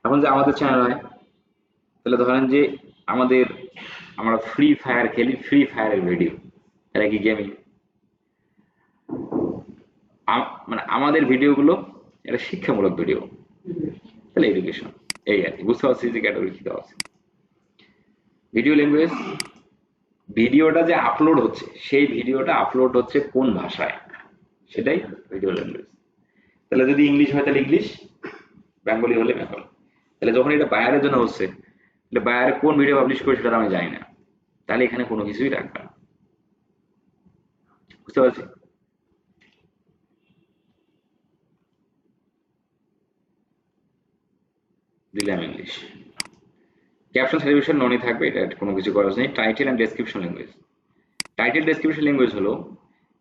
এখন যে আমাদের চ্যানেল হয়, তাহলে ধরেন যে আমাদের আমরা ফ্রি ফায়ার খেলি, ফ্রি ফায়ারের ভিডিও, এটা কি গেমিং? মানে আমাদের ভিডিওগুলো এটা শিক্ষামূলক ভিডিও, তাহলে এডুকেশন, এই আর কি। বুঝতে পারছি যে ক্যাটাগরি কি দেওয়া আছে। ভিডিও ল্যাঙ্গুয়েজ, ভিডিওটা যে আপলোড হচ্ছে সেই ভিডিওটা আপলোড হচ্ছে কোন ভাষায়, সেটাই ভিডিও ল্যাঙ্গুয়েজ। তাহলে যদি ইংলিশ হয় তাহলে ইংলিশ, বেঙ্গলি হলে বেঙ্গলি। তাহলে যখন এটা বায়ারের জন্য হচ্ছে, তাহলে বায়ার কোন ভিডিও পাবলিশ করে সেটা তো আমি জানি না, তাহলে এখানে কোনো কিছুই রাখবে না। বুঝতে পারছি? দিলাম ইংলিশ। ক্যাপশন সাজেশন ননই থাকবে, এটা কোনো কিছু করার নেই। Title and description language, title description language হলো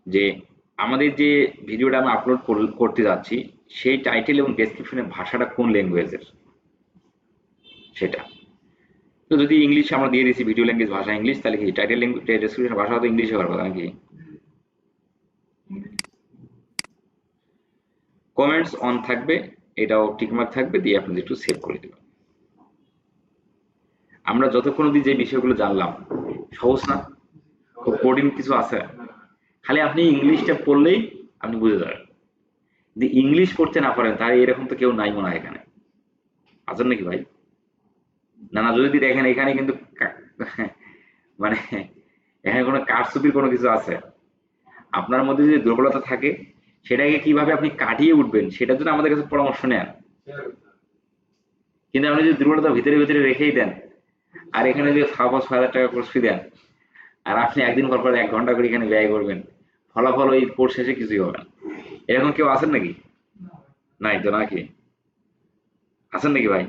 যে আমাদের যে ভিডিওটা আমরা আপলোড করতে যাচ্ছি সেই টাইটেল এবং ডেসক্রিপশনের ভাষাটা কোন ল্যাঙ্গুয়েজের সেটা। তো যদি ইংলিশ আমরা দিয়ে দিচ্ছি, ভিডিও ল্যাঙ্গুয়েজ ভাষা ইংলিশ, তাহলে কি টাইটেল ল্যাঙ্গুয়েজ ডেসক্রিপশন ভাষা তো ইংলিশ হওয়ার কথা নাকি? কমেন্টস অন থাকবে, এটাও টিকমার্ক থাকবে, দিয়ে আপনি একটু সেভ করে দেবেন। আমরা যতক্ষণ অবধি যে বিষয়গুলো জানলাম, সহজ না? খুব কঠিন কিছু আছে? খালি আপনি ইংলিশটা পড়লেই আপনি বুঝে যাবেন। যদি ইংলিশ পড়তে না পারেন তাহলে এরকম তো কেউ নাই মনে হয় এখানে, আছেন নাকি ভাই? না না, যদি দেখেন এখানে কিন্তু মানে এখানে কোনো কারচুপির কোনো কিছু আছে। আপনার মধ্যে যদি দুর্বলতা থাকে সেটাকে কিভাবে আপনি কাটিয়ে উঠবেন সেটার জন্য আমাদের কাছে পরামর্শ নেন। কিন্তু আপনি যদি দুর্বলতা ভিতরে ভিতরে রেখেই দেন, আর এখানে যে 5,000 টাকা কোর্স ফি দেন, আর আপনি একদিন পর পর 1 ঘন্টা করে এখানে ব্যয় করবেন, ফলাফল ওই কোর্স শেষে কিছুই হবে না। এরকম কেউ আছেন নাকি? নাই তো নাকি? আছেন নাকি ভাই?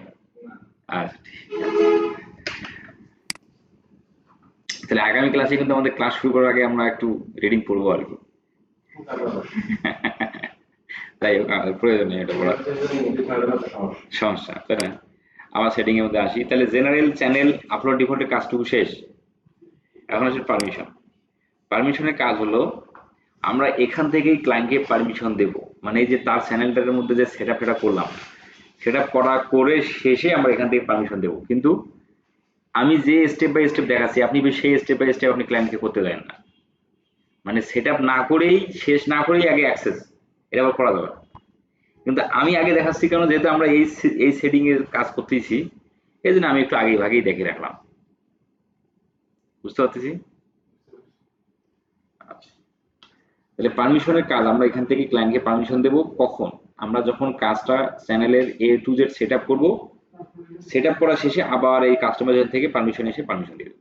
আচ্ছা ঠিক আছে। তাহলে আগামী ক্লাসে কিন্তু আমাদের ক্লাস শুরু করার আগে আমরা একটু রিডিং পড়বো আর কি। তাই হোক, আমাদের প্রয়োজন নেই এটা পড়ার, সমস্যা তাই না? আবার সেটিং এর মধ্যে আসি। তাহলে জেনারেল চ্যানেল আপলোড ডিফল্টের কাজটুকু শেষ। এখন আসলে পারমিশন। পারমিশনের কাজ হলো আমরা এখান থেকেই ক্লায়েন্টকে পারমিশন দেব, মানে এই যে তার চ্যানেলটার মধ্যে যে সেট আপ করলাম, সেট আপ করে শেষে আমরা এখান থেকে পারমিশন দেব। কিন্তু আমি যে স্টেপ বাই স্টেপ দেখাচ্ছি আপনি সেই স্টেপ বাই স্টেপ আপনি ক্লায়েন্টকে করতে দেন না, মানে সেট আপ না করেই, শেষ না করেই আগে অ্যাক্সেস, এটা আবার করা যাবে না। কিন্তু আমি আগে দেখাচ্ছি কেন, যেহেতু আমরা এই সেটিং এর কাজ করতেছি, এই জন্য আমি একটু আগে ভাগেই দেখে রাখলাম। বুঝতে পারতেছি? আচ্ছা, তাহলে পারমিশনের কাজ আমরা এখান থেকে ক্লায়েন্টকে পারমিশন দেব কখন? আমরা যখন কাজটা চ্যানেলের A to Z সেটআপ করব, সেটআপ করা শেষে আবার এই কাস্টমাইজেশন থেকে পারমিশন এসে পারমিশন দিয়ে দেব।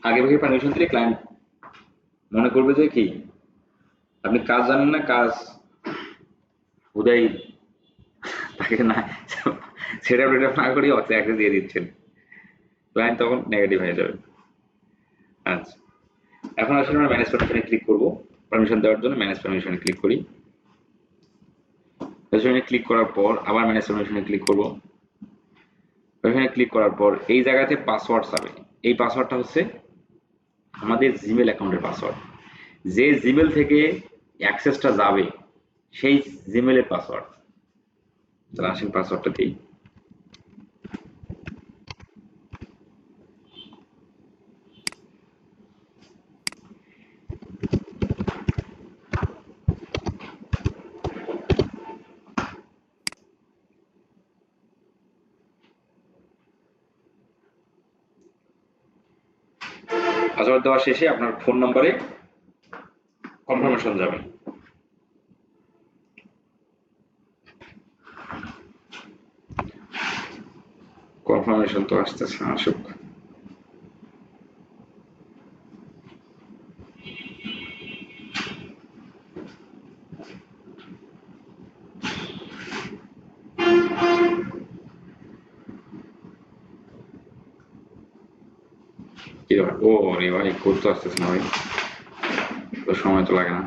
আগে ভাগে পারমিশন দিলে ক্লায়েন্ট মনে করবে যে কি আপনি কাজ জানেন না, কাজ হুদাই তাকে না সেটআপ না করে অ্যাক্সেস দিয়ে দিচ্ছেন, ক্লায়েন্ট তখন নেগেটিভ হয়ে যাবে। আচ্ছা, এখন আসলে আমরা ম্যানেজ পারমিশনে ক্লিক করব। পারমিশন দেওয়ার জন্য ম্যানেজ পারমিশনে ক্লিক করি। পারমিশনে ক্লিক করার পর আবার ম্যানেজ পারমিশনে ক্লিক করব। পারমিশনে ক্লিক করার পর এই জায়গাতে পাসওয়ার্ড চাবে। এই পাসওয়ার্ডটা হচ্ছে আমাদের জিমেল অ্যাকাউন্টের পাসওয়ার্ড। যে জিমেল থেকে অ্যাক্সেসটা যাবে সেই জিমেলের পাসওয়ার্ড। তাহলে আসেন পাসওয়ার্ডটা দিই। পাসওয়ার্ড দেওয়া শেষে আপনার ফোন নম্বরে কনফার্মেশন যাবে। কনফার্মেশন তো আসতেছে না, আসুক। কি ব্যাপার? ও রে ভাই, কোড তো আসতেছে না ভাই, তো সময় তো লাগে না।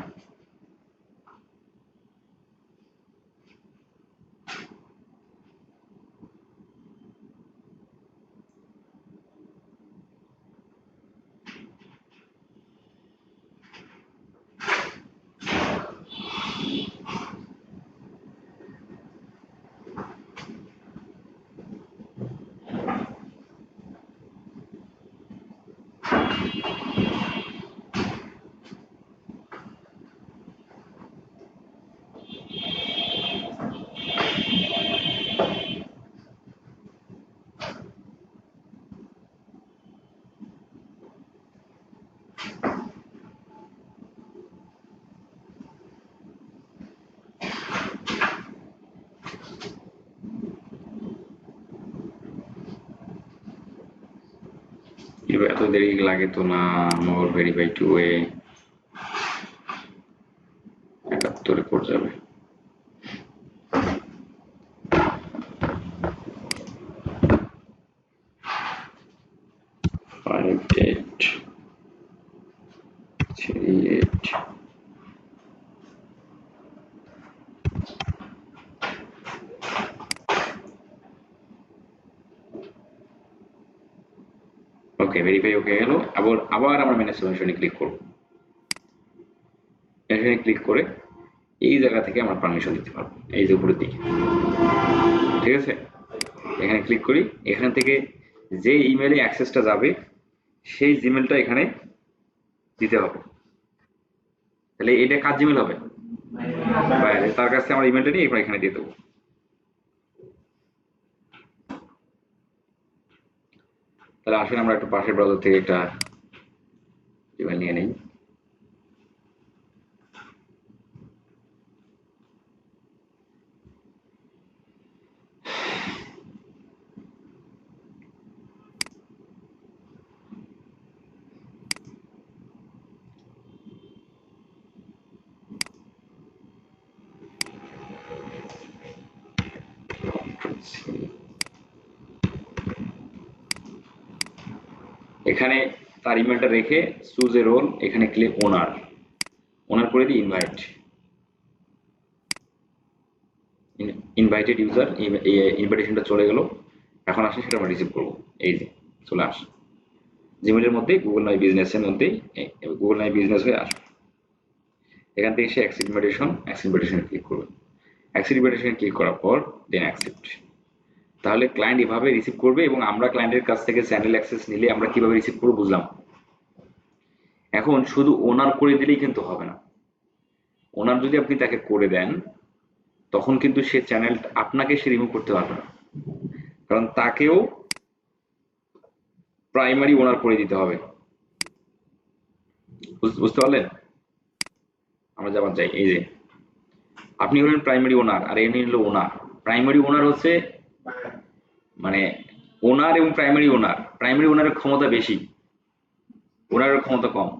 এবার এত দেরি লাগে তো না, মোর ভেরিফাই টু এ 71 পড়ে যাবে। Five eight three eight. Okay, verify okay গেল। আবার আমরা ম্যানেজ পারমিশনে ক্লিক করব। এখানে ক্লিক করে এই জায়গা থেকে আমরা পারমিশন দিতে পারবো, এই যে উপরের দিকে, ঠিক আছে। এখানে ক্লিক করি, এখান থেকে যে ইমেলে অ্যাক্সেসটা যাবে সেই জিমেলটা এখানে দিতে হবে। তাহলে এটা কার জিমেল হবে? বাইরে, তার কাছে আমার ইমেলটা নিয়ে এখানে দিয়ে দেবো। তাহলে আসলে আমরা একটু পাশের ব্রাউজার থেকে একটা ইমেল নিয়ে নিই। এখানে তার ইমেলটা রেখে চুজ এ রোল, এখানে ক্লিক ওনার, ওনার করে দিই ইনভাইট, ইনভাইটেড ইউজার, ইনভাইটেশনটা চলে গেল। এখন আসলে সেটা আমরা রিসিভ করবো, এই যে চলে আস জিমেলের মধ্যে গুগল মাই বিজনেসের মধ্যে, গুগল মাই বিজনেস হয়ে আসবে। এখান থেকে সে অ্যাকসেপ্ট ইনভাইটেশনে ক্লিক করবে। অ্যাকসেপ্ট ইনভাইটেশনে ক্লিক করার পর দেন অ্যাকসেপ্ট। তাহলে ক্লায়েন্ট এভাবে রিসিভ করবে, এবং আমরা ক্লায়েন্টের কাছ থেকে চ্যানেল অ্যাক্সেস নিলে আমরা কিভাবে রিসিভ করবো বুঝলাম। এখন শুধু ওনার করে দিলেই কিন্তু হবে না। ওনার যদি আপনি তাকে করে দেন তখন কিন্তু সে চ্যানেল আপনাকে সে রিমুভ করতে পারবে না, কারণ তাকেও প্রাইমারি ওনার করে দিতে হবে। বুঝতে পারলেন? আমরা যাবার যাই, এই যে আপনি হলেন প্রাইমারি ওনার আর এমনি হলো ওনার। প্রাইমারি ওনার হচ্ছে মানে ওনার এবং প্রাইমারি ওনারের ক্ষমতা বেশি, ওনারের ক্ষমতা কম।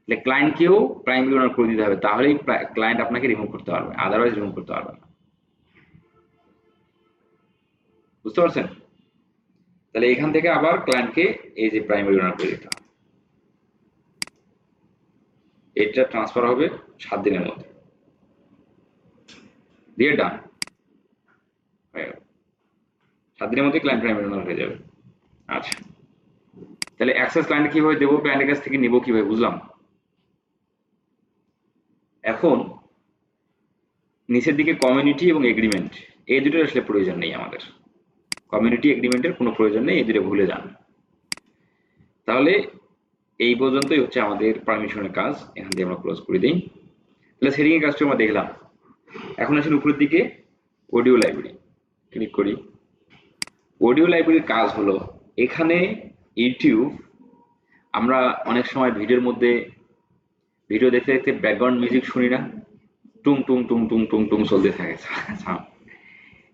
তাহলে ক্লায়েন্টকেও প্রাইমারি ওনার করে দিতে হবে, তাহলেই ক্লায়েন্ট আপনাকে রিমুভ করতে পারবে, আদারওয়াইজ রিমুভ করতে পারবে না। বুঝতে পারছেন? তাহলে এখান থেকে আবার ক্লায়েন্টকে এই যে প্রাইমারি ওনার করে দিতে হবে। এটা ট্রান্সফার হবে 7 দিনের মধ্যে, দিয়ে ডান হয়ে গেল। 7 দিনের মধ্যে ক্লায়েন্ট প্রাইমারি ওনার হয়ে যাবে। আচ্ছা, তাহলে অ্যাক্সেস ক্লায়েন্ট কিভাবে দেবো, ক্লায়েন্টের কাছ থেকে নিবো কিভাবে, বুঝলাম। এখন নিচের দিকে কমিউনিটি এবং এগ্রিমেন্ট, এই দুটোর আসলে প্রয়োজন নেই আমাদের। কমিউনিটি এগ্রিমেন্টের কোনো প্রয়োজন নেই, এই দুটো ভুলে যান। তাহলে এই পর্যন্তই হচ্ছে আমাদের পারমিশনের কাজ, এখান থেকে আমরা ক্লোজ করে দিই। তাহলে সেটিং এর কাজটা আমরা দেখলাম। এখন আসলে উপরের দিকে অডিও লাইব্রেরি ক্লিক করি। অডিও লাইব্রেরির কাজ হলো, এখানে ইউটিউব আমরা অনেক সময় ভিডিওর মধ্যে ভিডিও দেখতে দেখতে ব্যাকগ্রাউন্ড মিউজিক শুনি না, টুং টুং টুং টুং টুং টুং চলতে থাকে।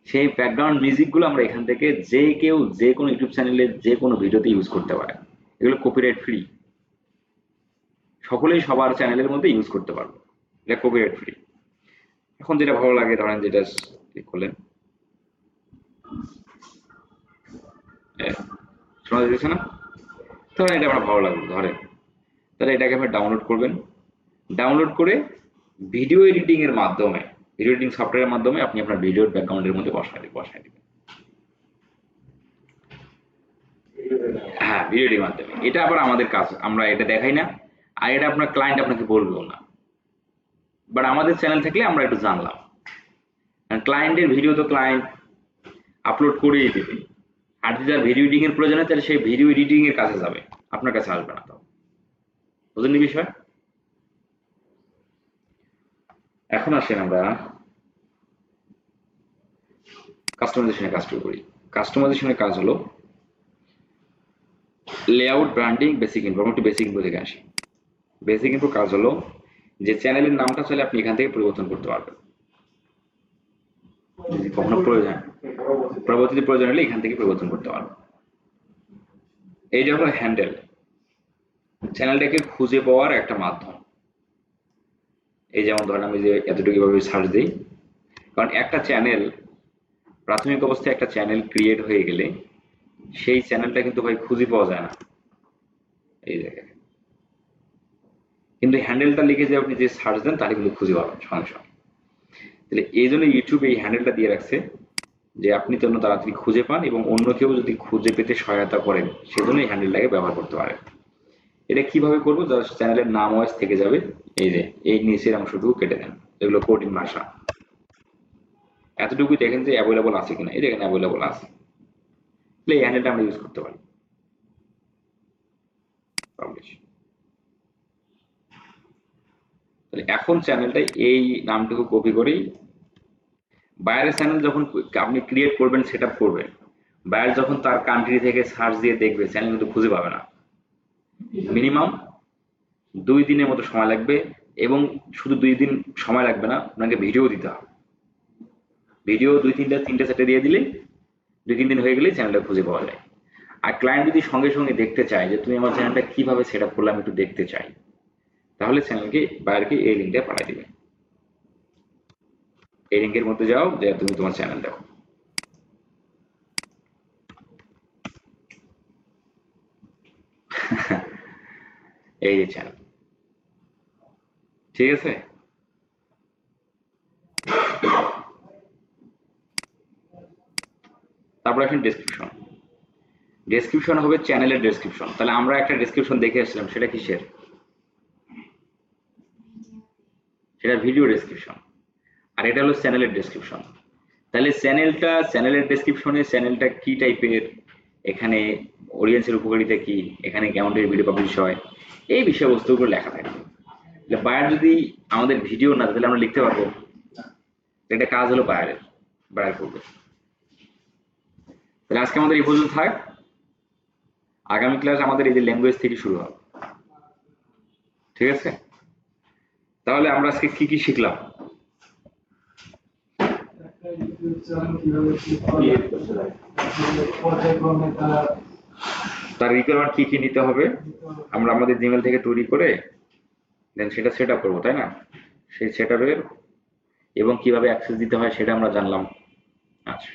সেই ব্যাকগ্রাউন্ড মিউজিকগুলো আমরা এখান থেকে যে কেউ যে কোনো ইউটিউব চ্যানেলে যে কোনো ভিডিওতে ইউজ করতে পারে। এগুলো কপিরাইট ফ্রি, সকলেই সবার চ্যানেলের মধ্যে ইউজ করতে পারবে, এটা কপিরাইট ফ্রি। এখন যেটা ভালো লাগে, ধরেন যেটা ক্লিক করলেন, শোনা যাচ্ছে না? ধরেন এটা আমার ভালো লাগলো, ধরেন তাহলে এটাকে আপনি ডাউনলোড করবেন। ডাউনলোড করে ভিডিও এডিটিং এর মাধ্যমে, ভিডিও এডিটিং সফটওয়্যারের মাধ্যমে আপনি আপনার ভিডিওর ব্যাকগ্রাউন্ডের মধ্যে বসায় দিবেন। হ্যাঁ, ভিডিও এডিটিং মাধ্যমে। এটা আবার আমাদের কাজ, আমরা এটা দেখাই না, আর এটা আপনার ক্লায়েন্ট আপনাকে বলবেও না, বাট আমাদের চ্যানেল থাকলে আমরা একটু জানলাম। ক্লায়েন্টের ভিডিও তো ক্লায়েন্ট আপলোড করেই দেবে, আর যদি তার ভিডিও এডিটিং এর প্রয়োজন হয় তাহলে সেই ভিডিও এডিটিং এর কাছে যাবে, আপনার কাছে আসবে না। তো বুঝলেন বিষয়? এখন আসেন আমরা কাস্টমাইজেশনের কাজ শুরু করি। কাস্টমাইজেশনের কাজ হলো লেআউট, ব্র্যান্ডিং, বেসিক ইনফো। একটু বেসিক ইনফো থেকে আসি। বেসিক ইনফো কাজ হলো যে চ্যানেলের নামটা চাইলে আপনি এখান থেকে পরিবর্তন করতে পারবেন, যদি কখনো প্রয়োজন, পরবর্তীতে প্রয়োজন হলে এখান থেকে পরিবর্তন করতে পারবেন। এই যে হলো হ্যান্ডেল, চ্যানেলটাকে খুঁজে পাওয়ার একটা মাধ্যম। এই যেমন ধরেন আমি যে এতটুকু ভাবে সার্চ দিই, কারণ একটা চ্যানেল, প্রাথমিক অবস্থায় একটা চ্যানেল ক্রিয়েট হয়ে গেলে সেই চ্যানেলটা কিন্তু ভাই খুঁজে পাওয়া যায় না এই জায়গায়। কিন্তু হ্যান্ডেলটা লিখে যে আপনি যে সার্চ দেন তাহলে কিন্তু খুঁজে পাবেন সঙ্গে সঙ্গে। তাহলে এই জন্য ইউটিউব এই হ্যান্ডেলটা দিয়ে রাখছে যে আপনি যেন তাড়াতাড়ি খুঁজে পান, এবং অন্য কেউ যদি খুঁজে পেতে সহায়তা করেন সেজন্য এই হ্যান্ডেলটাকে ব্যবহার করতে পারেন। এটা কিভাবে করবো, যার চ্যানেলের নাম ওয়াইজ থেকে যাবে, এই যে এই নিচের অংশটুকু কেটে দেন, এগুলো কোডিং ভাষা। এতটুকুই দেখেন যে অ্যাভেলেবল আছে কিনা, এই দেখেন অ্যাভেলেবল আছে, তাহলে এই হ্যান্ডেলটা আমরা ইউজ করতে পারি। পাবলিশ। তাহলে এখন চ্যানেলটা এই নামটুকু কপি করেই বাইরের চ্যানেল যখন আপনি ক্রিয়েট করবেন, সেট আপ করবেন, বাইরে যখন তার কান্ট্রি থেকে সার্চ দিয়ে দেখবে চ্যানেল কিন্তু খুঁজে পাবে না। মিনিমাম 2 দিনের মতো সময় লাগবে, এবং শুধু 2 দিন সময় লাগবে না, আপনাকে ভিডিও দিতে হবে। ভিডিও 2-3-4টে দিয়ে দিলে 2-3 দিন হয়ে গেলেই চ্যানেলটা খুঁজে পাওয়া যায়। আর ক্লায়েন্ট যদি সঙ্গে সঙ্গে দেখতে চায় যে তুমি আমার চ্যানেলটা কিভাবে সেট আপ করলে আমি একটু দেখতে চাই, তাহলে চ্যানেলকে বাইরেকে এই লিঙ্কটা পাঠিয়ে দিবে। এই লিঙ্কের মধ্যে যাও, যে তুমি তোমার চ্যানেল দেখো। এই যে চ্যানেল, ঠিক আছে। তারপর আসেন ডেসক্রিপশন। ডেসক্রিপশন হবে চ্যানেলের ডেসক্রিপশন। তাহলে আমরা একটা ডেসক্রিপশন দেখে আসলাম, সেটা কিসের? সেটা ভিডিও ডেসক্রিপশন। আর এটা হলো চ্যানেলের ডেসক্রিপশন। তাহলে চ্যানেলের ডেসক্রিপশনে চ্যানেলটা কি টাইপের, এখানে অডিয়েন্সের উপকারিতা কি, এখানে কেমন টাইপের ভিডিও পাবলিশ হয়, এই বিষয়বস্তুগুলো লেখা থাকে। বায়ার যদি আমাদের ভিডিও না, তাহলে আমরা লিখতে পারবো? এটা কাজ হলো বায়ার করবে। তাহলে আজকে আমাদের এই পর্যন্ত থাক। আগামী ক্লাস আমাদের এই যে ল্যাঙ্গুয়েজ থেকে শুরু হবে, ঠিক আছে? তাহলে আমরা আজকে কি কি শিখলাম? ইউটিউব চ্যানেল কিভাবে ক্রিয়েট করতে লাগে পর্যায়ক্রমে তার তার রিকোয়ারমেন্ট কি কি নিতে হবে আমরা আমাদের জিমেল থেকে তৈরি করে দেন সেটা সেট আপ করবো, তাই না? সেই সেট আপের এবং কিভাবে অ্যাক্সেস দিতে হয় সেটা আমরা জানলাম। আচ্ছা।